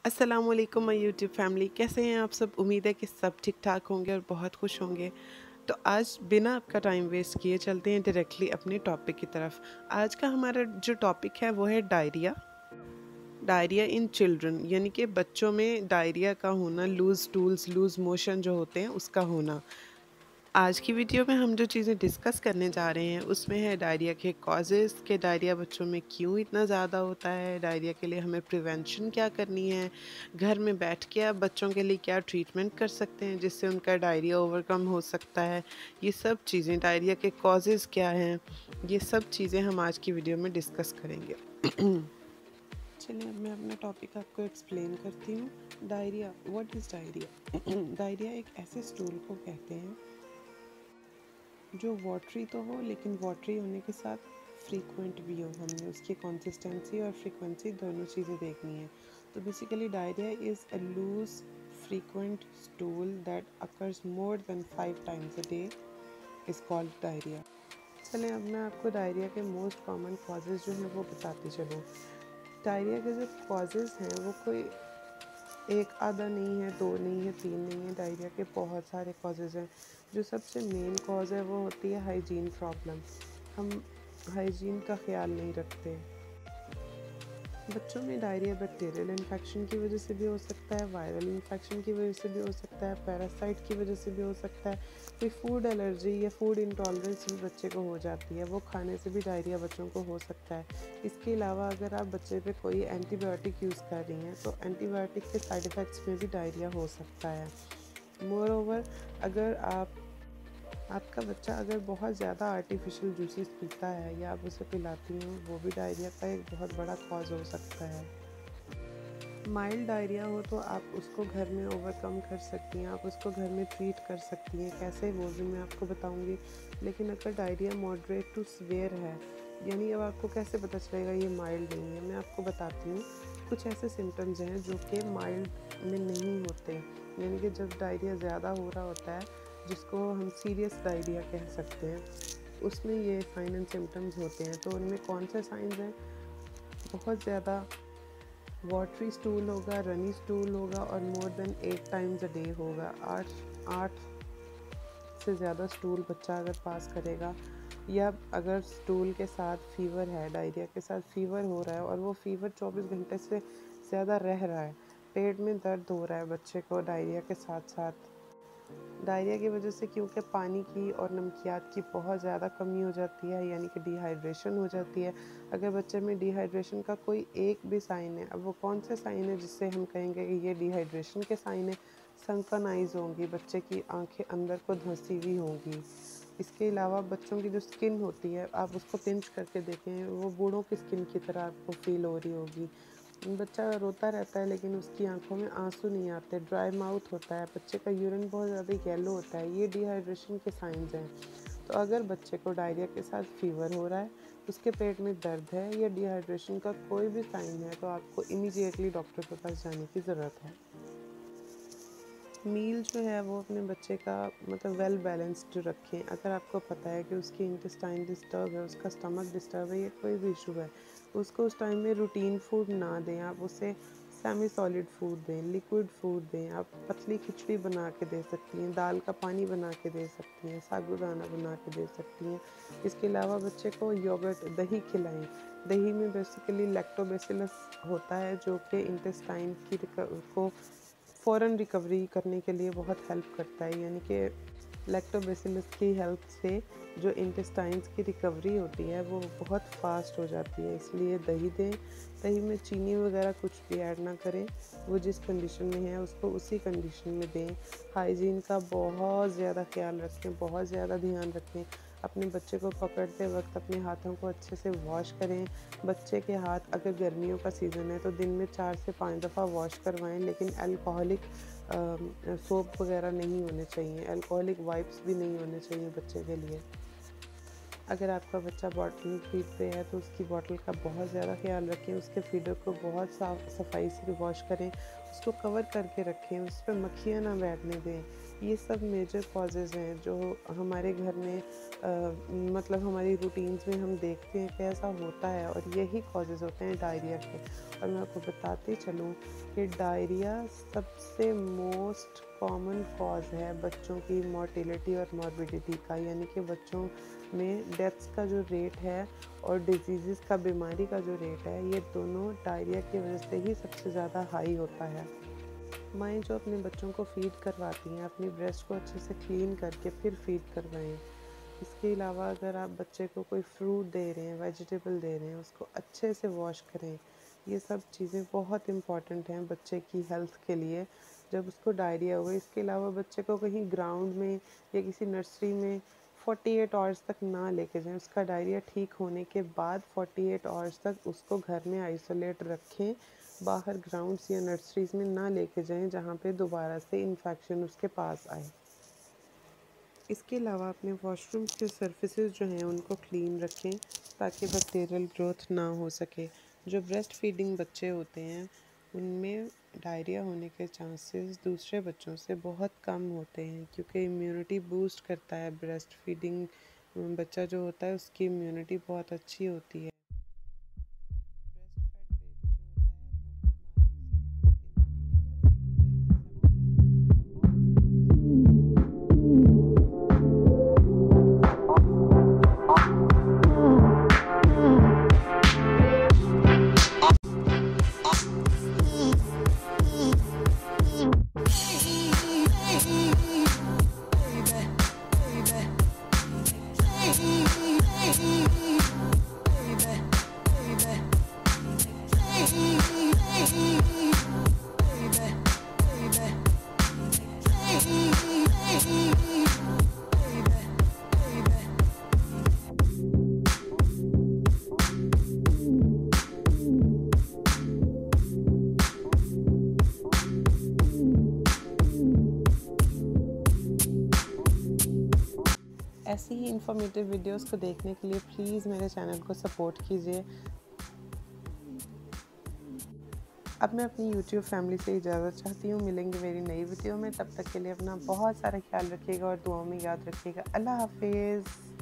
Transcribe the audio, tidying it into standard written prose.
अस्सलामुअलैकुम my YouTube family, कैसे हैं आप सब। उम्मीद है कि सब ठीक ठाक होंगे और बहुत खुश होंगे। तो आज बिना आपका टाइम वेस्ट किए चलते हैं डायरेक्टली अपने टॉपिक की तरफ। आज का हमारा जो टॉपिक है वो है डायरिया। डायरिया इन चिल्ड्रन, यानी कि बच्चों में डायरिया का होना, लूज़ स्टूल्स, लूज़ मोशन जो होते हैं उसका होना। आज की वीडियो में हम जो चीज़ें डिस्कस करने जा रहे हैं उसमें है डायरिया के कॉजेज़, के डायरिया बच्चों में क्यों इतना ज़्यादा होता है, डायरिया के लिए हमें प्रिवेंशन क्या करनी है, घर में बैठ के आप बच्चों के लिए क्या ट्रीटमेंट कर सकते हैं जिससे उनका डायरिया ओवरकम हो सकता है। ये सब चीज़ें, डायरिया के कॉजेज़ क्या हैं, ये सब चीज़ें हम आज की वीडियो में डिस्कस करेंगे। चलिए अब मैं अपना टॉपिक आपको एक्सप्लेन करती हूँ। Diarrhoea, what is diarrhoea? Diarrhoea एक ऐसे स्टूल को कहते हैं जो वाटरी तो हो, लेकिन वाटरी होने के साथ फ्रीक्वेंट भी हो। हमने उसकी कंसिस्टेंसी और फ्रीक्वेंसी दोनों चीज़ें देखनी है। तो basically diarrhoea is a loose frequent stool that occurs more than 5 times a day is called diarrhoea. चलें अब मैं आपको डायरिया के मोस्ट कॉमन कॉजेज़ जो हैं वो बताती चलूँ। डायरिया के जो कॉजेज़ हैं वो कोई एक आधा नहीं है, दो नहीं है, तीन नहीं है। डायरिया के बहुत सारे कॉजेज़ हैं। जो सबसे मेन कॉज है वो होती है हाइजीन प्रॉब्लम। हम हाइजीन का ख्याल नहीं रखते। बच्चों में डायरिया बैक्टीरियल इन्फेक्शन की वजह से भी हो सकता है, वायरल इन्फेक्शन की वजह से भी हो सकता है, पैरासाइट की वजह से भी हो सकता है, कोई फूड एलर्जी या फूड इंटॉलरेंस भी बच्चे को हो जाती है, वो खाने से भी डायरिया बच्चों को हो सकता है। इसके अलावा अगर आप बच्चे पे कोई एंटीबायोटिक यूज़ कर रही हैं तो एंटीबायोटिक के साइड इफ़ेक्ट्स में भी डायरिया हो सकता है। मोर ओवर, अगर आपका बच्चा अगर बहुत ज़्यादा आर्टिफिशियल जूसेस पीता है या आप उसे पिलाती हैं, वो भी डायरिया का एक बहुत बड़ा कॉज हो सकता है। माइल्ड डायरिया हो तो आप उसको घर में ओवरकम कर सकती हैं, आप उसको घर में ट्रीट कर सकती हैं। कैसे, वो भी मैं आपको बताऊंगी। लेकिन अगर डायरिया मॉडरेट टू सीवियर है, यानी अब आपको कैसे पता चलेगा ये माइल्ड नहीं है, मैं आपको बताती हूँ। कुछ ऐसे सिम्टम्स हैं जो कि माइल्ड में नहीं होते, यानी कि जब डायरिया ज़्यादा हो रहा होता है, जिसको हम सीरियस डायरिया कह सकते हैं, उसमें ये साइन एंड सिम्टम्स होते हैं। तो उनमें कौन से साइंस हैं? बहुत ज़्यादा वाटरी स्टूल होगा, रनी स्टूल होगा और more than 8 times a day होगा। आठ से ज़्यादा स्टूल बच्चा अगर पास करेगा, या अगर स्टूल के साथ फीवर है, डायरिया के साथ फीवर हो रहा है और वो फीवर 24 घंटे से ज़्यादा रह रहा है, पेट में दर्द हो रहा है बच्चे को डायरिया के साथ साथ। डायरिया की वजह से क्योंकि पानी की और नमकियात की बहुत ज़्यादा कमी हो जाती है, यानी कि डिहाइड्रेशन हो जाती है। अगर बच्चे में डिहाइड्रेशन का कोई एक भी साइन है, अब वो कौन से साइन है जिससे हम कहेंगे कि ये डिहाइड्रेशन के साइन है? सनकन आइज़ होंगी, बच्चे की आंखें अंदर को धंसी हुई होंगी। इसके अलावा बच्चों की जो स्किन होती है, आप उसको पिंच करके देखें, वो बूढ़ों की स्किन की तरह आपको फील हो रही होगी। बच्चा रोता रहता है लेकिन उसकी आंखों में आंसू नहीं आते, ड्राई माउथ होता है, बच्चे का यूरिन बहुत ज़्यादा येलो होता है। ये डिहाइड्रेशन के साइंस हैं। तो अगर बच्चे को डायरिया के साथ फीवर हो रहा है, उसके पेट में दर्द है या डिहाइड्रेशन का कोई भी साइन है, तो आपको इमीडिएटली डॉक्टर के पास जाने की ज़रूरत है। मील जो है वो अपने बच्चे का मतलब वेल बैलेंस्ड रखें। अगर आपको पता है कि उसकी इंटेस्टाइन डिस्टर्ब है, उसका स्टमक डिस्टर्ब है या कोई भी इशू है, उसको उस टाइम में रूटीन फूड ना दें। आप उसे सेमी सॉलिड फूड दें, लिक्विड फूड दें। आप पतली खिचड़ी बना के दे सकती हैं, दाल का पानी बना के दे सकती हैं, साबूदाना बना के दे सकती हैं। इसके अलावा बच्चे को योगर्ट, दही खिलाएं। दही में बेसिकली लैक्टोबैसिलस होता है जो कि इंटेस्टाइन की को फ़ौरन रिकवरी करने के लिए बहुत हेल्प करता है, यानी कि लैक्टोबैसिलस की हेल्प से जो इंटेस्टाइन्स की रिकवरी होती है वो बहुत फास्ट हो जाती है। इसलिए दही दें। दही में चीनी वगैरह कुछ भी ऐड ना करें, वो जिस कंडीशन में है उसको उसी कंडीशन में दें। हाइजीन का बहुत ज़्यादा ख्याल रखें, बहुत ज़्यादा ध्यान रखें। अपने बच्चे को पकड़ते वक्त अपने हाथों को अच्छे से वॉश करें। बच्चे के हाथ अगर गर्मियों का सीज़न है तो दिन में 4 से 5 दफ़ा वॉश करवाएं, लेकिन अल्कोहलिक सोप वगैरह नहीं होने चाहिए, अल्कोहलिक वाइप्स भी नहीं होने चाहिए बच्चे के लिए। अगर आपका बच्चा बॉटल फीड पे है तो उसकी बॉटल का बहुत ज़्यादा ख्याल रखें, उसके फीडर को बहुत साफ सफाई से वॉश करें, उसको कवर करके रखें, उस पर मक्खियाँ ना बैठने दें। ये सब मेजर कॉजेज़ हैं जो हमारे घर में मतलब हमारी रूटीन्स में हम देखते हैं कि ऐसा होता है, और यही कॉजेज़ होते हैं डायरिया के। और मैं आपको बताते चलूँ कि डायरिया सबसे मोस्ट कॉमन कॉज है बच्चों की मोर्टिलिटी और मॉर्बिडिटी का, यानी कि बच्चों में डेथ्स का जो रेट है और डिजीज़ का, बीमारी का जो रेट है, ये दोनों डायरिया की वजह से ही सबसे ज़्यादा हाई होता है। माएँ जो अपने बच्चों को फ़ीड करवाती हैं, अपनी ब्रेस्ट को अच्छे से क्लीन करके फिर फ़ीड करवाएँ। इसके अलावा अगर आप बच्चे को कोई फ्रूट दे रहे हैं, वेजिटेबल दे रहे हैं, उसको अच्छे से वॉश करें। ये सब चीज़ें बहुत इम्पॉर्टेंट हैं बच्चे की हेल्थ के लिए जब उसको डायरिया हो। इसके अलावा बच्चे को कहीं ग्राउंड में या किसी नर्सरी में 48 आवर्स तक ना लेके जाएं। उसका डायरिया ठीक होने के बाद 48 आवर्स तक उसको घर में आइसोलेट रखें। बाहर ग्राउंड्स या नर्सरीज़ में ना लेके जाएं जहाँ पे दोबारा से इन्फेक्शन उसके पास आए। इसके अलावा अपने वॉशरूम्स के सर्फेसेस जो हैं उनको क्लीन रखें ताकि बैक्टीरियल ग्रोथ ना हो सके। जो ब्रेस्ट फीडिंग बच्चे होते हैं उनमें डायरिया होने के चांसेस दूसरे बच्चों से बहुत कम होते हैं, क्योंकि इम्यूनिटी बूस्ट करता है ब्रेस्ट फीडिंग बच्चा जो होता है उसकी इम्यूनिटी बहुत अच्छी होती है। ऐसी ही इंफॉर्मेटिव वीडियोस को देखने के लिए प्लीज़ मेरे चैनल को सपोर्ट कीजिए। अब मैं अपनी YouTube फैमिली से इजाज़त चाहती हूँ। मिलेंगे मेरी नई वीडियो में, तब तक के लिए अपना बहुत सारा ख्याल रखिएगा और दुआओं में याद रखिएगा। अल्लाह हाफिज़।